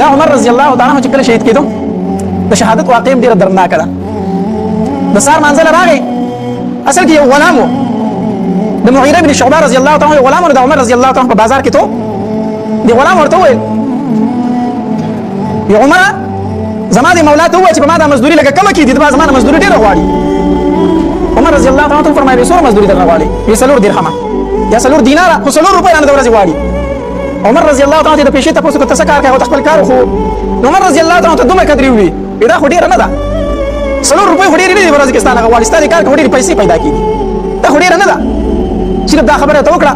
دا عمر رضی الله تعالی عنہ چې کله شهید کېدو د شهادت واقع ډېر دردناک ده. د سار منزل راغی اصل کې یو غلام و د مغیره بن شعبه رضی الله تعالی عنہ غلام د عمر رضی الله تعالی عنہ په بازار کې ته دی غلام ورته وویل یا عمر زما د مولا ته ووایه چې په ما د مزدوري لکه کمه کېدي د ما زما د مزدوري ډېره غواړي. عمر رضی الله تعالی عنہ فرمایي څومره مزدوري درنه غواړي؟ وایي 4 درهمه یا 4 دیناره خو 4 روپۍ رانه د ورځې غواړي. عمر رضی الله تعالی عنہ د پیسې تاسو ته څه کار کوي او خپل کار خو عمر رضی الله تعالی عنہ دومره قدرې وي دا خو ډېر نه ده 4 روپۍ خو ډېر نه دي ورځې کې ستانه غواړي ستاسو کار خو ډېر پیسې پیدا کیږي دا خو ډېر نه ده. صرف دا خبره ته وکړه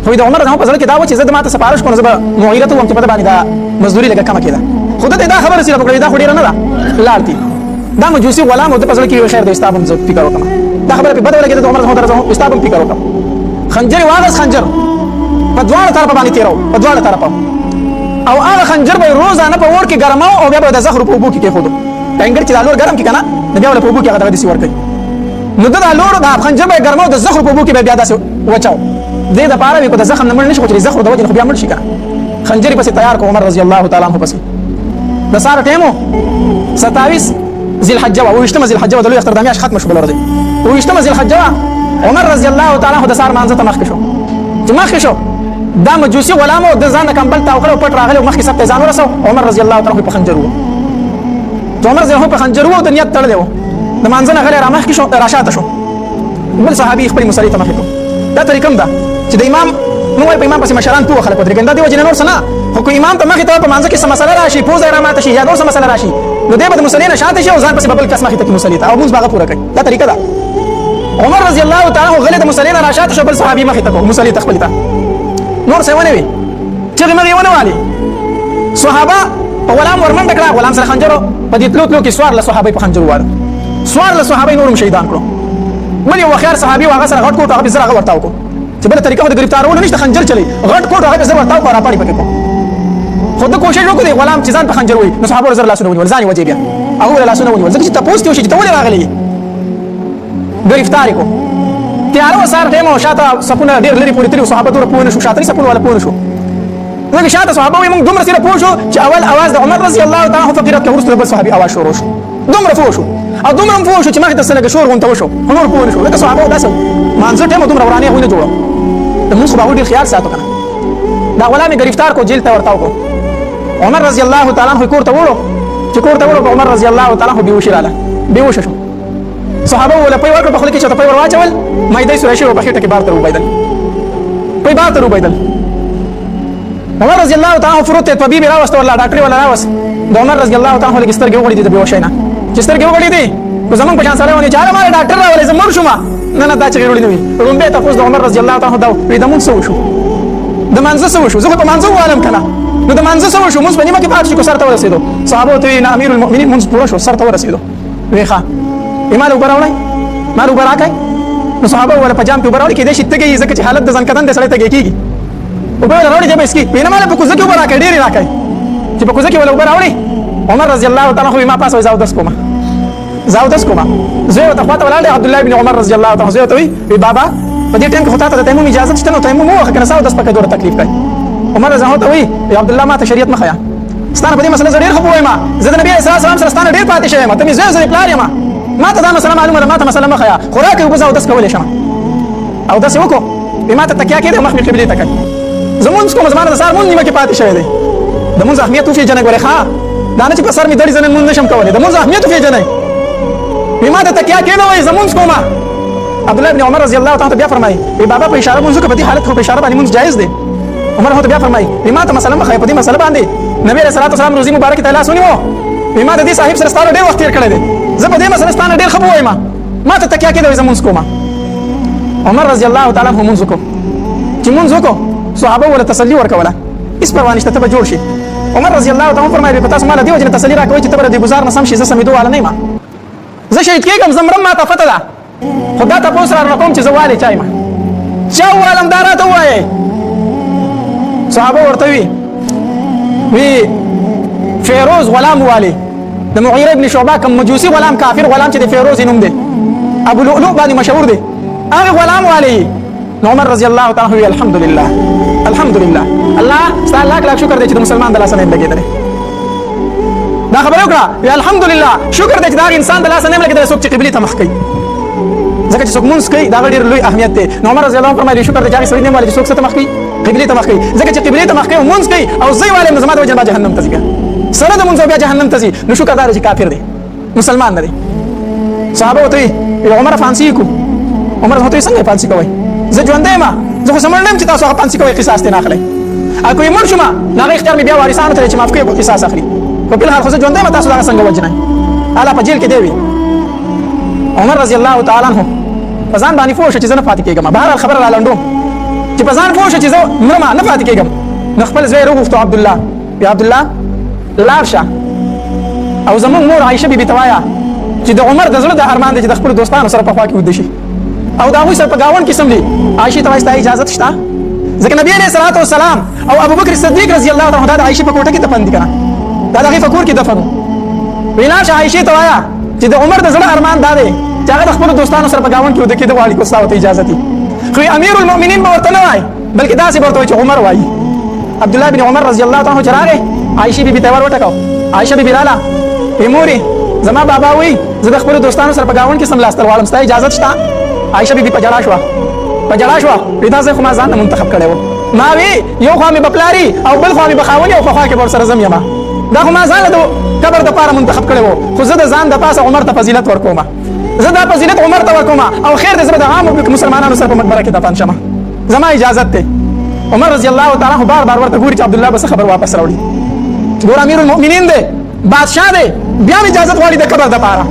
خو د عمر په ځل کې دا و چې زه د ماته سفارش کوم زه به مغیره ته وم چې په باندې دا مزدوري لګه کمه کېده خو دا خبره صرف وکړه دا خو ډېر نه ده لاړتي دا مجوسي غلام او د په ځل کې خیر د استابم زه فکر وکړم دا خبره په بدل کې د عمر ته استابم فکر وکړم خنجر واغس خنجر په دواړو طرفه باندې تیرو په دواړو طرفه او هغه خنجر به روزانه په اور کې ګرماو او بیا به د زخر په اوبو کې کېښودو ټینګر چې د لور ګرم کې کنه بیا ول په اوبو کې هغه دغه سی ورکړي نو د لور د خنجر به ګرماو د زخر په اوبو کې بیا داسې وچاو دې د پاره به کو د زخم نه مړ نشي چې زخر د وجه خو بیا مړ شي کنه خنجر پسې تیار کو عمر رضی الله تعالی عنہ پسې د سار ټیمو 27 ذی الحجه او وشتم ذی الحجه د لوی اختر د میاش ختم شو بل ورځ وشتم ذی الحجه عمر رضی الله تعالی عنہ د سار مانځه ته مخ شو چې مخ شو دا مجوسی غلام او د ځان کمبل تا وکړو پټ راغلی مخ کې سب ته ځان ورسو عمر رضی الله تعالی عنہ په خنجر وو عمر رضی الله په خنجر وو د نیت تړلی وو د مانځه نه غلی را مخ کې شو راشاته شو بل صحابي خپل مصلی ته مخ کړو دا طریقم ده چې د امام نو په امام پسې مشران تو خلک ودرېږي دا دی وجه نور سنا خو کو امام ته مخ ته په مانځه کې سم مسله راشي پوز را ماته شي یا نور سم مسله راشي نو دې به مصلی نه شاته شي او ځان پسې بل کس مخ ته کې مصلی ته او موږ باغه پوره کړي دا طریقه ده عمر رضی الله تعالی عنہ غلی د مصلی نه راشاته شو بل صحابي مخ ته کو مصلی ته خپل ته نور څه ونه وي چې مګي ونه والي صحابه په غلام ورمنډ کړه غلام سره خنجر په دې تلو کې سوار له صحابه په خنجر واره سوار له صحابه نورم شهیدان کړو ولې و خیر صحابي واغه سره غټ کوټ هغه سره ورتاو کو چې بل طریقه د گرفتارولو نشته خنجر چلی غټ کوټ هغه سره ورتاو کو را پړی پکې کو خود کوشش وکړي غلام چې ځان په خنجر وي نو صحابه سره لاسونه ونیول ځان وځي بیا هغه لاسونه ونیول ځکه چې تاسو ته وشي چې ته ولې راغلی گرفتاری کو تیارو سار ټیمو شاته سپونه ډیر لري پورې تری صحابه تور پونه شو شاته سپونه ولا پونه شو نو شاته صحابه موږ دومره سره پوه شو چې اول आवाज د عمر رضی الله تعالی عنہ فقیرت کې ورسره بل صحابي आवाज شروع شو دومره پوه شو او دومره پوه شو چې مخ ته سره شور غونته وشو نور پوه شو لکه صحابه داسې مانځه ټیمو دومره ورانه غوونه جوړو د موږ صحابه ډیر خیال ساتو کنه دا غلام گرفتار کو جیل ته ورتاو کو عمر رضی الله تعالی عنہ کور ته وړو چې کور ته وړو عمر رضی الله تعالی عنہ بیوش رااله بیوش شو صحابه ولا پي ورکړ په خله کې چې ته پي ورواچول مې دای سره شي په خټه کې بار ته وبایدل پي بار ته وبایدل عمر رضی الله تعالی عنہ فروت طبيب راوست ولا ډاکټر ولا راوست د عمر رضی الله تعالی عنہ لګستر کې وړي دي د بیوشینا چې سترګې وړي دي کو زمون په شان سره ونی چاره ما ډاکټر راولې زمور شوما نه دا چې وړي دي رومبه تاسو د عمر رضی الله تعالی عنہ دا د مون سو شو د منځ سو شو زه په منځ عالم کنا نو د منځ سو شو موږ په نیمه کې پات شو کو سره ته ورسېدو صحابه ته امیر المؤمنین موږ پوره شو سره ته ورسېدو ویخه ایمان وبراولای مال وبراکای نو صحابه ولا پجام په وبراولای کې د شتګي ځکه چې حالت د ځن کدن د سړی ته کېږي وبراولای راوړي چې بس کې پینه مال په کوزه کې وبراکای ډېر راکای چې په کوزه کې ولا وبراولای عمر رضی الله تعالی عنہ ما پاسه زاو دس کوما زه ته خواته ولاړ عبد الله بن عمر رضی الله تعالی عنہ زه ته وی بابا په دې ټیم کې خطا ته تیمم اجازه شته نو تیمم وکړه کنه ساو دس پکې ډوره تکلیف کوي عمر رضی الله ته وی عبد الله ما ته شریعت مخیا ستانه په دې مسله ډېر خبر وایم زه د نبی صلی الله علیه وسلم سره ستانه ډېر پاتې شوم ته مې زه پلار یم ما ته دا مسله معلومه ده ما ته مسله مخیا خوراک یو بزاو داس کولې شم او داس وکړو ما ته تکیا کېده مخ مې قبله تک زمون کوم زمانه د سار مون نیمه کې پاتې شوی دی د مون زحمیت او فی جنګ ورې ښا دا نه چې په سر مې دړي زنه مون نشم کولای د مون زحمیت او فی جنګ ما ته تکیا کېده وای زمون کومه عبد الله بن عمر رضی الله تعالی بیا فرمایي بابا په اشاره مونږ په دې حالت خو په اشاره باندې مونږ جایز دی عمر هو بیا فرمایي ما ته مسله مخه په دې مسله باندې نبی رسول الله صلی الله علیه وسلم روزي مبارک تعالی سنیو ما ته دې صاحب سره ستاره ډېر وخت تیر کړی دی زه په دې مسله ستانه ډېر خبر وایم ما ته تکیا کېده زمون کومه عمر رضی الله تعالی عنہ مونږ کو چې مونږ کو صحابه ولا تسلی ورکوله اس پر وانشته ته جوړ شي عمر رضی الله تعالی عنہ فرمایي په تاسو مال دی وجه تسلی راکوي چې تبر دې گزار نه سم شي زه سمېدو والا نه ما زه شهید کېږم زمرم ما ته پته ده خدا ته پوس را کوم چې زواله چای ما چا ولم دارته وایي صحابه ورته وی فیروز غلام والی د مغیره ابن شعبه کوم مجوسی غلام کافر غلام چې د فیروز نوم دی ابو لؤلؤ باندې مشهور دی هغه غلام والی عمر رضی الله تعالی عنہ الحمدلله الحمدلله الله ستاسو لاک لاک شکر دی چې د مسلمان د لاس نه لګېدلی دا خبره وکړه الحمدلله شکر دی چې دا انسان د لاس نه لګېدلی څوک چې قبلې ته مخ کوي ځکه چې څوک مونځ کوي دا ډېر لوی اهمیت دی نو عمر رضی الله عنه فرمایي شکر دی چې هغې سړي نه وایي چې څوک څه ته مخ کوي قبلې ته مخ کوي ځکه چې قبلې ته مخ کوي او مونځ کوي او زه یې وایم نو زما د وجې نه به جهنم ته ځي بیا سره د مونځ او بیا جهنم ته ځي نو شکر دا دی چې کافر دی مسلمان نه دی صحابه ورته وایي عمر فانسي کو عمر ورته وایي څنګه فانسي کوئ زه ژوندی یم زه خو سمړ نه یم چې تاسو هغه فانسي کوئ قصاص ترې نه اخلئ او که یې مړ شوم نو هغه اختیار مې بیا وارثانو ته دی چې معاف کوي قصاص اخلي خو بالحال خو زه ژوندی یم تاسو دغه څنګه وجنئ هله په جیل کې دی وي عمر رضی الله تعالی عنه په ځان باندې پوه شه چې زه نه پاتې کېږم بهرحال خبره را لنډوم چې په ځان پوه شه چې زه مرم نه پاتې کېږم نو خپل زوی یې راوغوښتو عبدالله یا عبدالله لاړ شه او زمونږ مور عایشه بیبي ته وایه چې د عمر د زړه د ارمان دی چې د خپلو دوستانو سره په خوا کې وده شي او د هغوی سره په ګاونډ کې څملي عایشې ته وایي ستا اجازت شته ځکه نبي علیه الصلاة والسلام او ابوبکر صدیق رضی الله عنه دا د عایشې په کوټه کې دفن دي که نه دا د هغې په کور کې دفن وي لاړ شه عایشې ته وایه چې د عمر د زړه ارمان دا دی چې هغه د خپلو دوستانو سره په ګاونډ کې وده کېده غواړي که ستا ورته اجازت وي خو امیر المؤمنین به ورته نه وایي بلکې داسې به ورته وایي چې عمر وایي عبدالله بن عمر رضی الله عنه چې راغی عایشې بیبي ته یې ور وټکاو عایشه بیبي راله وی مورې زما بابا وایي زه د خپلو دوستانو سره په ګاونډ کې څملاستل غواړم ستا اجازت شته عایشه بیبي په ژړا شوه وی دا ځای خو ما ځان نه منتخب کړی و ما وی یو خوا مې به پلاري او بل خوا مې به خاوني او په خوا کې به ورسره زم یمه دا خو ما ځان له د قبر دپاره منتخب کړی و خو زه د ځان د پاسه عمر ته فضیلت ورکوم زه دا فضیلت عمر ته ورکوم او خیر دی زه به د عامو مسلمانانو سره په مقبره کې دفن شمه زما اجازت دی عمر رضی الله تعالی عنه بار بار ورته ګوري چې عبدالله به څه خبر واپس راوړي ګور امیر المؤمنین دی بادشاه دی بیا هم اجازت غواړي د قبر دپاره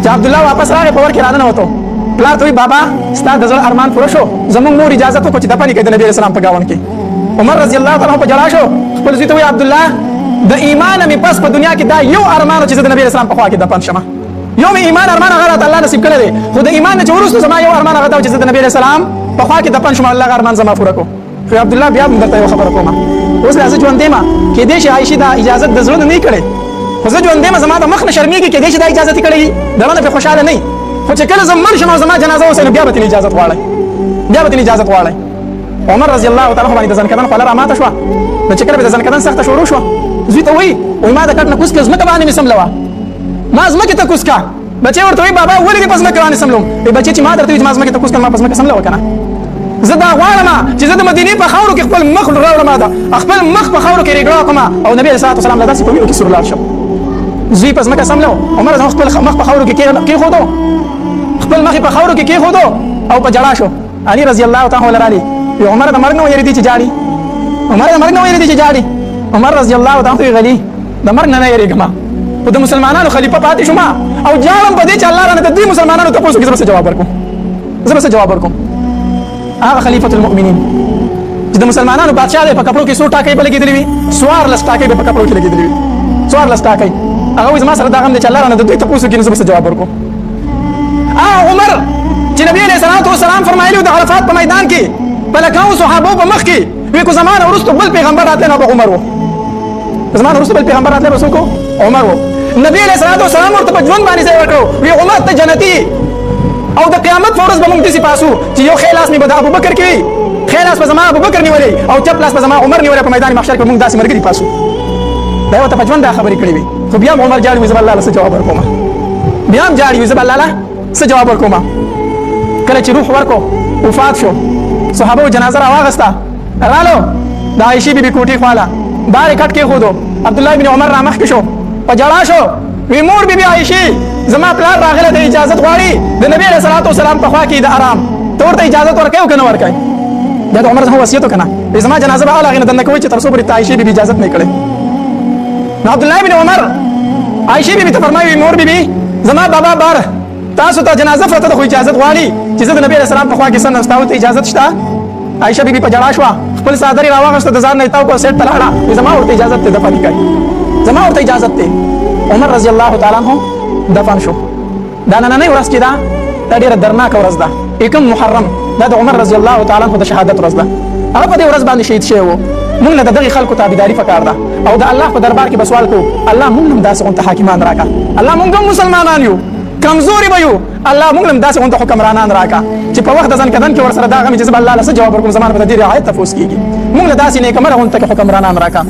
چې عبدالله واپس راغی په ور کې راننوتو پلار ته وایي بابا ستا د زړه ارمان پوره شو زموږ مور اجازت وکړو چې دفن یې کړي د نبي علیه السلام په ګاونډ کې عمر رضی الله تعالی عنه په ژړا شو خپل زوی ته وایي عبدالله د ایمان مې پس په دنیا کې دا یو ارمان و چې زه د نبي علیه السلام په خوا کې دفن شمه یو مې ایمان ارمان هغه راته الله نصیب کړی دی خو د ایمان نه چې وروسته زما یو ارمان هغه دا و چې زه د نبي علیه السلام په خوا کې دفن شم الله هغه ارمان زما پوره کړو خو عبدالله بیا هم درته یو خبره کوم اوس زه ژوندی یم کېدای شي عایشې دا اجازت د زړه نه نه یې کړی خو زه ژوندی یم زما د مخ نه شرمېږي کېدای شي دا اجازت یې کړی وي د زړه نه پرې خوشحاله نه خو چې کله زه مړ شم او زما جنازه وسي نو بیا به ترې اجازت غواړئ عمر رضی الله تعالی عنه باندې د ځنکدن خوله راماته شوه نو چې کله به د ځنکدن سخته شروع شوه زوی ته وایي ما د کټ نه کوز کړه ځمکه باندې مې سملوه ما ځمکې ته کوز کړه بچې ورته وایي بابا ولې دې په ځمکه باندې سملوم بچې چې ما درته وایي چې ما ځمکې ته کوز کړم ما په ځمکه سملوه که نه زه دا غواړم چې زه د مدینې په خاورو کې خپل مخ راوړم خپل مخ په خاورو کې ریګړه کړم او نبي علیه الصلاة والسلام له داسې په وینو کې سور لاړ شم زوی په ځمکه سملو عمر خپل مخ په خاورو کې کېښودو خپل مخ په خاورو کې کېښودو او په ژړا شو علي رضی الله تعالی عنه رالی عمر د مرګ نه ویریدي چې جاړي عمر رضی الله تعالی عنه غلی د مرګ نه یریږم خو د مسلمانانو خلیفه پاتې شوم او جاړم په دې چې الله رانه د دې مسلمانانو تپوس کې زه به جواب ورکوم هغه خلیفة المؤمنین چې د مسلمانانو بادشاه دی په کپړو کې څو ټاکۍ به لګېدلې وي 14 ټاکۍ به په کپړو کې لګېدلې وي 14 ټاکۍ هغه وایي زما سره دا غم دی چې الله رانه د دوی تپوس کې زه به جواب ورکوم عمر چې نبي علیه الصلاة والسلام فرمایلي د عرفات په میدان کې په لکهو صحابو په مخ کې وی کو زمانه وروسته بل پیغمبر راتلی نو به عمر و زمانه وروسته بل پیغمبر راتلی به څوک عمر و نبي علیه الصلاة والسلام ورته په ژوند باندې ځای ورکړو وی عمر ته جنتي او د قیامت په ورځ به موږ داسې پاسو چې یو ښی لاس مې به د ابوبکر کې وي ښی لاس به زما ابوبکر نیولی او چپ لاس به زما عمر نیولی په میدان محشر کې موږ داسې ملګري پاسو دا یې ورته په ژوند دا خبرې کړې وي خو بیا هم عمر جاړي وي زه به الله له څه جواب ورکوم کله چې روح ورکو وفات شو صحابه جنازه راواغسته رالو د عایشې بیبي کوټې خواله بار یې کټ کېښودو عبدالله بن عمر رامخ کې شو په ژړا شو وی مور بیبي عایشې زما پلار راغلی د اجازت غواړي د نبي علیه الصلاة والسلام په خوا کې د آرام ته ورته اجازت ورکوې او که نه ورکوې دا د عمر وصیت وکړه زما جنازه به هغې نه دننه کوئ چې تر څو پورې ته عایشې بیبي اجازت نه یې کړی نو عبدالله بن عمر عایشې بیبي ته فرمایي مور بیبي زما بابا بار تاسو ته جنازه پرته ده خو اجازت غواړي چې زه د نبي علیه السلام په خوا کې څنګه ستا ورته اجازت شته عایشه بیبي په ژړا شوه خپل څادر یې راواغېسته د ځان نه یې تاو کړه سیټ ته لاړه زما ورته اجازت دی دفن یې کوي زما ورته اجازت دی عمر رضی الله تعالی عنه دفن شو دا نننۍ ورځ چې ده دا ډېره درناکه ورځ ده 1 محرم دا د عمر رضی الله تعالی عنه د شهادت ورځ ده هغه په دې ورځ باندې شهید شوی و موږ له د دغې خلکو تابعداري پکار ده او د الله په دربار کې به سوال کوو الله موږ هم داسې غونته حاکمان راکړه الله موږ هم مسلمانان یو کمزوري به یو الله موږ هم داسې غونډه حکمرانان راکا چې په وخت د ځان کدن کې ورسره دا غمي چې زه به الله له څه جواب ورکوم زما نه به د دې رعایت تپوس کېږي موږ له داسې نیکمرغه غونډه کې حکمرانان راکا